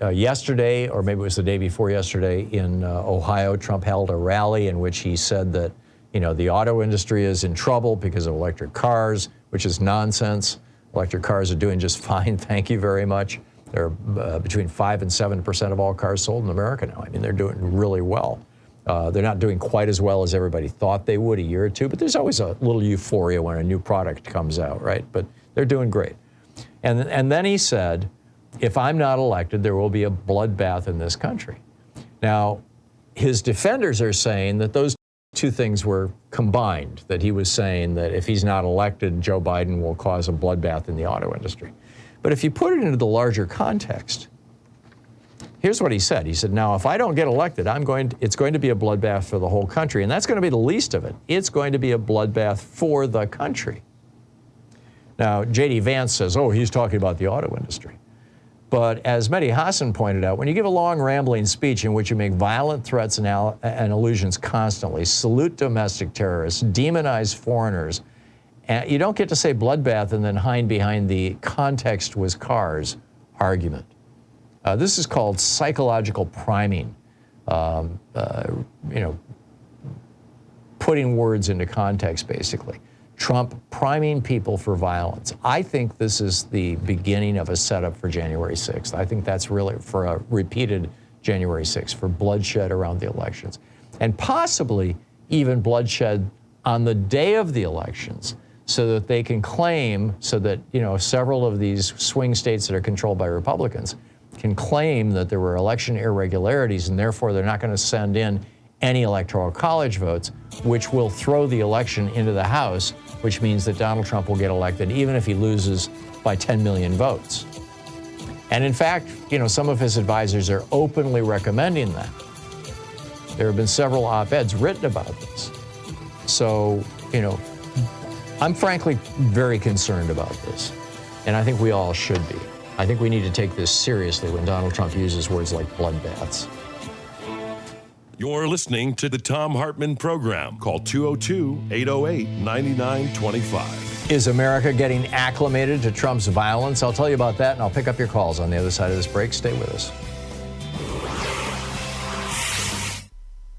Yesterday, or maybe it was the day before yesterday, in Ohio, Trump held a rally in which he said that, the auto industry is in trouble because of electric cars, which is nonsense. Electric cars are doing just fine, thank you very much. They're between 5 and 7% of all cars sold in America now. I mean, they're doing really well. They're not doing quite as well as everybody thought they would a year or two, but there's always a little euphoria when a new product comes out, right? But they're doing great. And then he said, if I'm not elected, there will be a bloodbath in this country. Now, his defenders are saying that those two things were combined, that he was saying that if he's not elected, Joe Biden will cause a bloodbath in the auto industry. But if you put it into the larger context, here's what he said. He said, now, if I don't get elected, it's going to be a bloodbath for the whole country, and that's going to be the least of it. It's going to be a bloodbath for the country. Now, J.D. Vance says, oh, he's talking about the auto industry. But as Mehdi Hassan pointed out, when you give a long, rambling speech in which you make violent threats and allusions constantly, salute domestic terrorists, demonize foreigners, and you don't get to say bloodbath and then hide behind the context was cars argument. This is called psychological priming, putting words into context, basically. Trump priming people for violence. I think this is the beginning of a setup for January 6th. I think that's really for a repeated January 6th, for bloodshed around the elections. And possibly even bloodshed on the day of the elections, so that they can claim, so that, several of these swing states that are controlled by Republicans can claim that there were election irregularities, and therefore they're not going to send in any electoral college votes, which will throw the election into the House, which means that Donald Trump will get elected even if he loses by 10 million votes. And in fact, some of his advisors are openly recommending that. There have been several op-eds written about this. So, I'm frankly very concerned about this, and I think we all should be. I think we need to take this seriously when Donald Trump uses words like bloodbaths. You're listening to the Thom Hartmann Program. Call 202-808-9925. Is America getting acclimated to Trump's violence? I'll tell you about that, and I'll pick up your calls on the other side of this break. Stay with us.